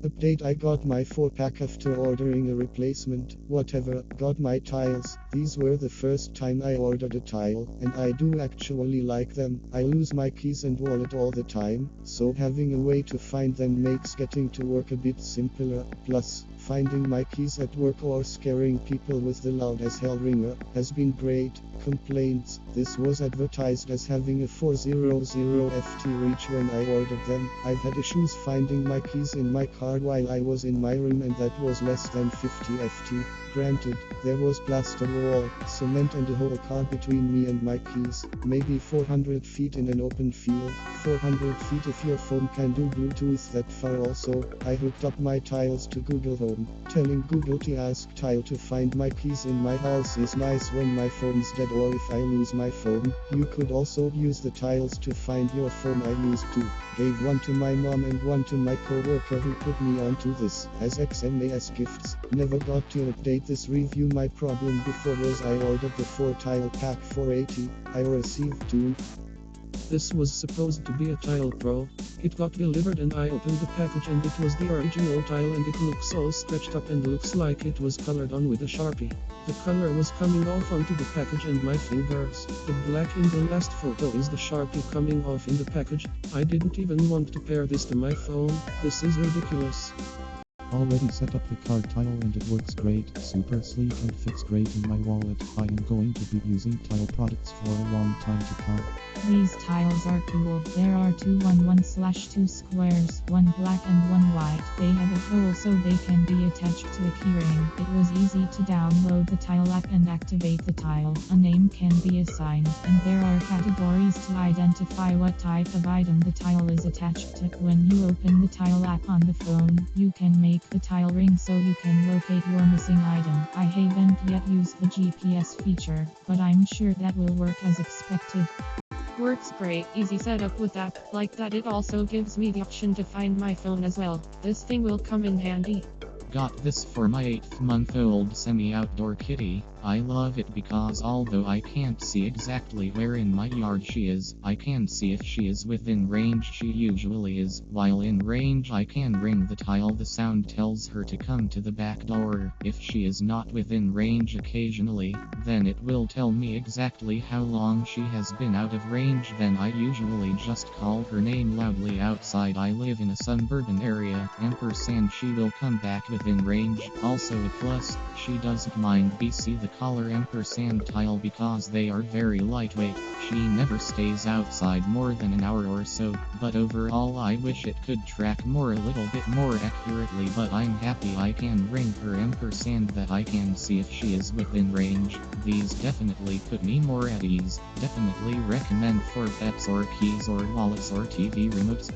Update: I got my 4-pack after ordering a replacement. Whatever, got my tiles. These were the first time I ordered a tile, and I do actually like them. I lose my keys and wallet all the time, so having a way to find them makes getting to work a bit simpler. Plus, finding my keys at work or scaring people with the loud as hell ringer has been great. Complaints: this was advertised as having a 400 FT reach when I ordered them. I've had issues finding my keys in my car while I was in my room, and that was less than 50 FT. Granted, there was plaster wall, cement and a whole car between me and my keys. Maybe 400 feet in an open field. 400 feet if your phone can do Bluetooth that far. Also, I hooked up my tiles to Google Home. Telling Google to ask Tile to find my keys in my house is nice when my phone's dead or if I lose my phone. You could also use the tiles to find your phone. I used to. Gave one to my mom and one to my coworker who put me onto this as XMAS gifts. Never got to update this review. My problem before was I ordered the 4-tile pack for $80. I received 2. This was supposed to be a Tile Pro. It got delivered and I opened the package and it was the original tile, and it looks all stretched up and looks like it was colored on with a Sharpie. The color was coming off onto the package and my fingers. The black in the last photo is the Sharpie coming off in the package. I didn't even want to pair this to my phone. This is ridiculous. Already set up the card tile and it works great, super sleek and fits great in my wallet. I am going to be using tile products for a long time to come. These tiles are cool. There are 2 1/1/2 squares, 1 black and 1 white. They have a hole so they can be attached to a keyring. It was easy to download the tile app and activate the tile. A name can be assigned, and there are categories to identify what type of item the tile is attached to. When you open the tile app on the phone, you can make the tile ring so you can locate your missing item. I haven't yet used the GPS feature, but I'm sure that will work as expected. Works great, easy setup with app like that. It also gives me the option to find my phone as well. This thing will come in handy. Got this for my 8-month-old semi-outdoor kitty. I love it because although I can't see exactly where in my yard she is, I can see if she is within range. She usually is. While in range, I can ring the tile. The sound tells her to come to the back door. If she is not within range occasionally, then it will tell me exactly how long she has been out of range. Then I usually just call her name loudly outside. I live in a suburban area. Ampersand, she will come back within range. Also a plus, she doesn't mind BC the collar ampersand tile because they are very lightweight. She never stays outside more than an hour or so, but overall I wish it could track more a little bit more accurately, but I'm happy I can ring her ampersand that I can see if she is within range. These definitely put me more at ease. Definitely recommend for pets or keys or wallets or TV remotes.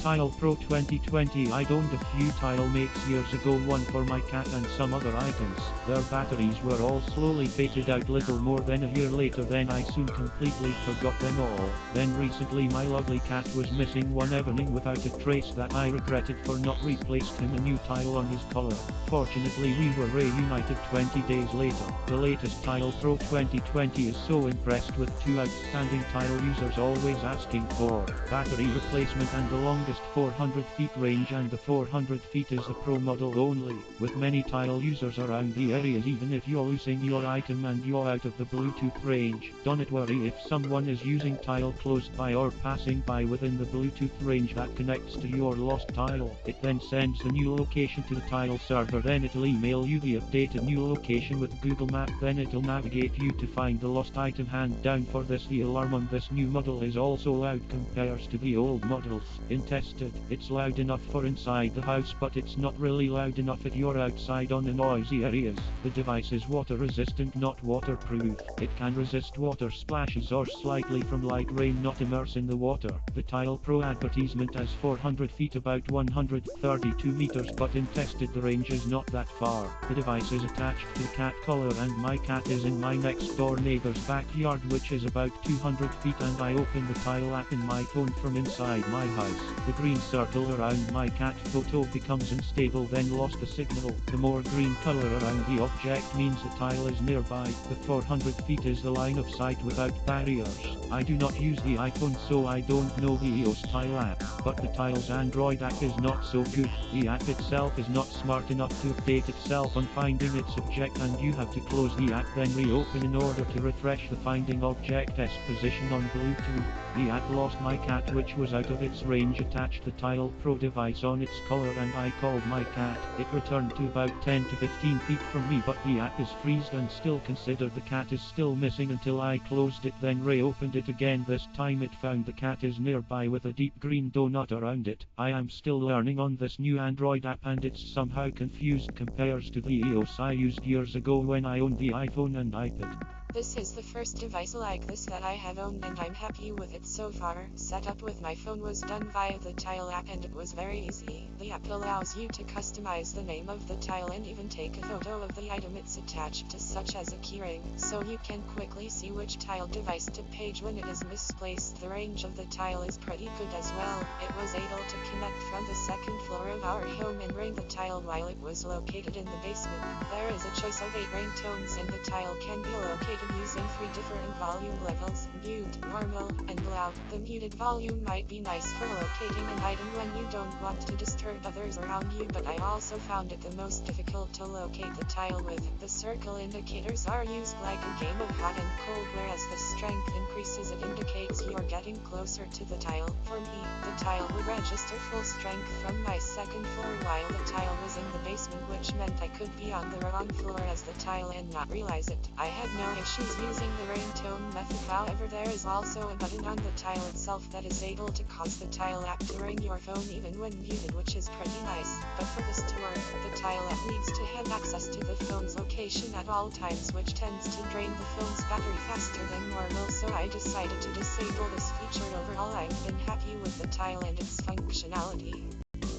Tile Pro 2020. I owned a few tile makes years ago, one for my cat and some other items. Their batteries were all slowly faded out little more than a year later, then I soon completely forgot them all. Then recently my lovely cat was missing one evening without a trace that I regretted for not replaced him a new tile on his collar. Fortunately we were reunited 20 days later. The latest Tile Pro 2020 is so impressed with 2 outstanding tile users always asking for battery replacement and the longest 400 feet range, and the 400 feet is the Pro model only. With many tile users around the area, even if you're losing your item and you're out of the Bluetooth range, don't worry if someone is using tile close by or passing by within the Bluetooth range that connects to your lost tile. It then sends the new location to the tile server, then it'll email you the updated new location with Google Map, then it'll navigate you to find the lost item. Hand down for this, the alarm on this new model is also loud compared to the old models. In tested, it's loud enough for inside the house, but it's not really loud enough if you're outside on the noisy areas. The device is water resistant, not waterproof. It can resist water splashes or slightly from light rain, not immerse in the water. The Tile Pro advertisement has 400 feet, about 132 meters, but in tested the range is not that far. The device is attached to the cat collar and my cat is in my next door neighbor's backyard, which is about 200 feet, and I open the tile app in my phone from inside my house. The green circle around my cat photo becomes unstable, then lost the signal. The more green color around the object means the tile is nearby. The 400 feet is the line of sight without barriers. I do not use the iPhone, so I don't know the EOS Tile app, but the Tile's Android app is not so good. The app itself is not smart enough to update itself on finding its object, and you have to close the app then reopen in order to refresh the finding object's position on Bluetooth. The app lost my cat, which was out of its range, attached the Tile Pro device on its collar, and I called my cat. It returned to about 10 to 15 feet from me, but the app is freezed and still considered the cat is still missing until I closed it then reopened it again. This time it found the cat is nearby with a deep green donut around it. I am still learning on this new Android app, and it's somehow confused compares to the EOS I used years ago when I owned the iPhone and iPad. This is the first device like this that I have owned, and I'm happy with it so far. Setup with my phone was done via the Tile app, and it was very easy. The app allows you to customize the name of the tile and even take a photo of the item it's attached to, such as a keyring, so you can quickly see which tile device to page when it is misplaced. The range of the tile is pretty good as well. It was able to connect from the second floor of our home and ring the tile while it was located in the basement. There is a choice of 8 ringtones, and the tile can be located using 3 different volume levels: mute, normal, and loud. The muted volume might be nice for locating an item when you don't want to disturb others around you, but I also found it the most difficult to locate the tile with. The circle indicators are used like a game of hot and cold, whereas the strength increases, it indicates you're getting closer to the tile. For me, the tile would register full strength from my second floor while the tile was in the basement, which meant I could be on the wrong floor as the tile and not realize it. I had no issues using the ringtone method. However, there is also a button on the tile itself that is able to cause the Tile app to ring your phone even when muted, which is pretty nice. But for this to work, the Tile app needs to have access to the phone's location at all times, which tends to drain the phone's battery faster than normal, so I decided to disable this feature. Overall, I've been happy with the Tile and its functionality.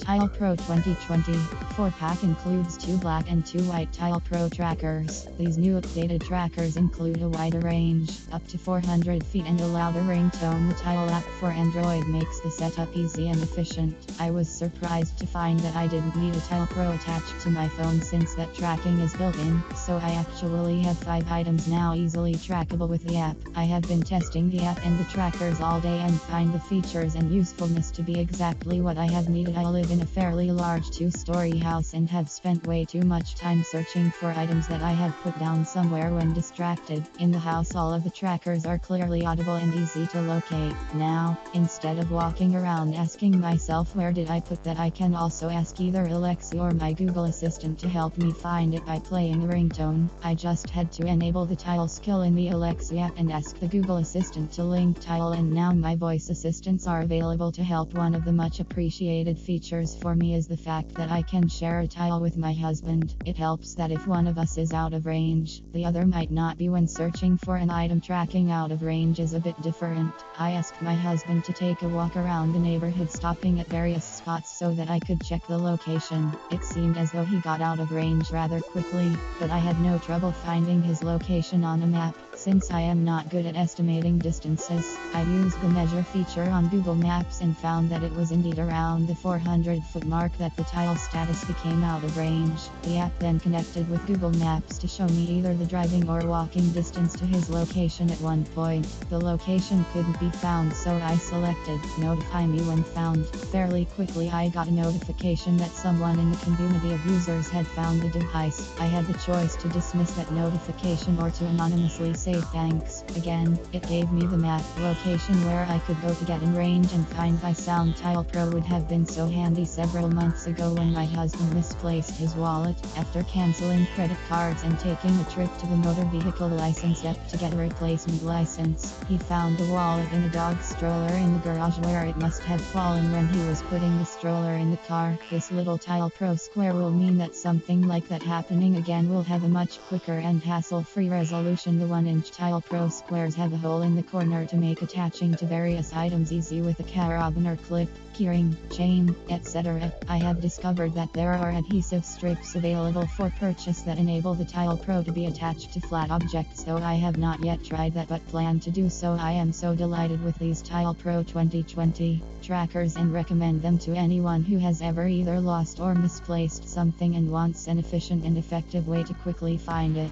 Tile Pro 2020 4-pack includes 2 black and 2 white Tile Pro trackers. These new updated trackers include a wider range, up to 400 feet, and a louder ringtone. The Tile app for Android makes the setup easy and efficient. I was surprised to find that I didn't need a Tile Pro attached to my phone since that tracking is built in, so I actually have 5 items now easily trackable with the app. I have been testing the app and the trackers all day and find the features and usefulness to be exactly what I have needed. I live in a fairly large 2-story house and have spent way too much time searching for items that I have put down somewhere when distracted. In the house, all of the trackers are clearly audible and easy to locate. Now, instead of walking around asking myself where did I put that, I can also ask either Alexa or my Google Assistant to help me find it by playing a ringtone. I just had to enable the Tile skill in the Alexa app and ask the Google Assistant to link Tile, and now my voice assistants are available to help. One of the much appreciated features for me is the fact that I can share a tile with my husband. It helps that if one of us is out of range, the other might not be when searching for an item. Tracking out of range is a bit different. I asked my husband to take a walk around the neighborhood, stopping at various spots so that I could check the location. It seemed as though he got out of range rather quickly, but I had no trouble finding his location on a map. Since I am not good at estimating distances, I used the measure feature on Google Maps and found that it was indeed around the 400-foot mark that the tile status became out of range. The app then connected with Google Maps to show me either the driving or walking distance to his location. At one point, the location couldn't be found, so I selected Notify Me when found. Fairly quickly I got a notification that someone in the community of users had found the device. I had the choice to dismiss that notification or to anonymously say thanks. Again, it gave me the map location where I could go to get in range and find my sound. Tile Pro would have been so handy several months ago when my husband misplaced his wallet. After canceling credit cards and taking a trip to the motor vehicle license app to get a replacement license, he found the wallet in a dog stroller in the garage where it must have fallen when he was putting the stroller in the car. This little Tile Pro square will mean that something like that happening again will have a much quicker and hassle-free resolution. The 1-inch Tile Pro squares have a hole in the corner to make attaching to various items easy with a carabiner clip, keyring, chain, etc. etc. I have discovered that there are adhesive strips available for purchase that enable the Tile Pro to be attached to flat objects, though I have not yet tried that but plan to do so. I am so delighted with these Tile Pro 2020 trackers and recommend them to anyone who has ever either lost or misplaced something and wants an efficient and effective way to quickly find it.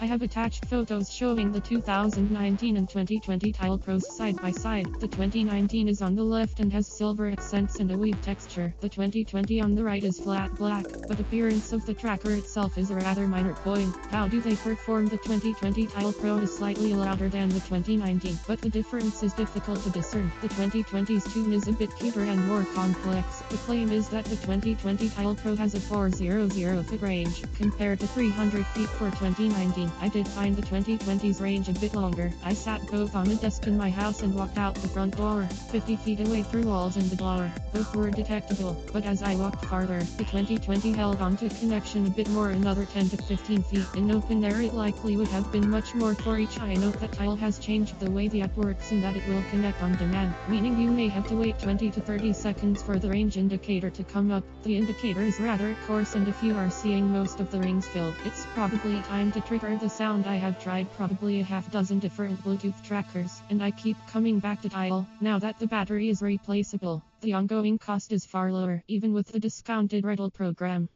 I have attached photos showing the 2019 and 2020 Tile Pros side by side. The 2019 is on the left and has silver accents and a weave texture. The 2020 on the right is flat black, but appearance of the tracker itself is a rather minor point. How do they perform? The 2020 Tile Pro is slightly louder than the 2019, but the difference is difficult to discern. The 2020's tune is a bit cuter and more complex. The claim is that the 2020 Tile Pro has a 400 foot range, compared to 300 feet for 2019. I did find the 2020's range a bit longer. I sat both on a desk in my house and walked out the front door, 50 feet away through walls and the door. Both were detectable, but as I walked farther, the 2020 held on to connection a bit more, another 10 to 15 feet. In open air it likely would have been much more for each. I note that Tile has changed the way the app works in that it will connect on demand, meaning you may have to wait 20 to 30 seconds for the range indicator to come up. The indicator is rather coarse, and if you are seeing most of the rings filled, it's probably time to trigger the sound. I have tried probably a half dozen different Bluetooth trackers, and I keep coming back to Tile. Now that the battery is replaceable, the ongoing cost is far lower, even with the discounted rental program.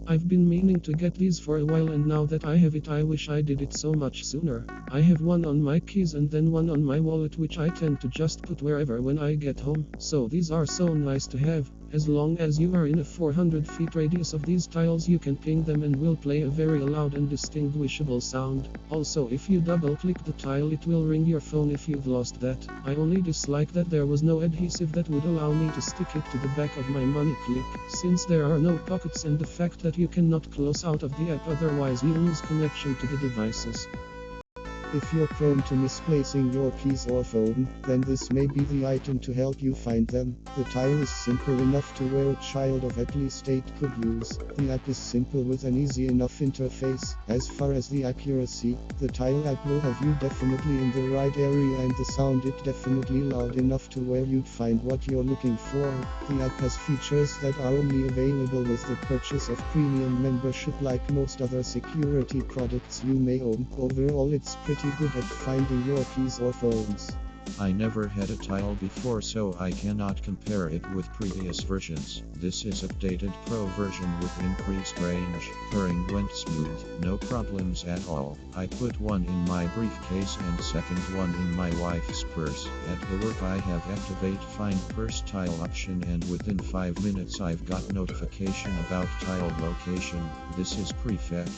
I've been meaning to get these for a while, and now that I have it I wish I did it so much sooner. I have one on my keys and then one on my wallet, which I tend to just put wherever when I get home. So these are so nice to have. As long as you are in a 400 feet radius of these tiles you can ping them and will play a very loud and distinguishable sound. Also, if you double click the tile it will ring your phone if you've lost that. I only dislike that there was no adhesive that would allow me to stick it to the back of my money clip, since there are no pockets, and the fact that you cannot close out of the app otherwise you lose connection to the devices. If you're prone to misplacing your keys or phone, then this may be the item to help you find them. The tile is simple enough to where a child of at least 8 could use. The app is simple with an easy enough interface. As far as the accuracy, the tile app will have you definitely in the right area, and the sound it definitely loud enough to where you'd find what you're looking for. The app has features that are only available with the purchase of premium membership, like most other security products you may own. Overall it's pretty good at finding your keys or phones. I never had a tile before, so I cannot compare it with previous versions. This is updated Pro version with increased range. Pairing went smooth, no problems at all. I put one in my briefcase and second one in my wife's purse. At the work I have activate find purse tile option, and within 5 minutes I've got notification about tile location. This is perfect.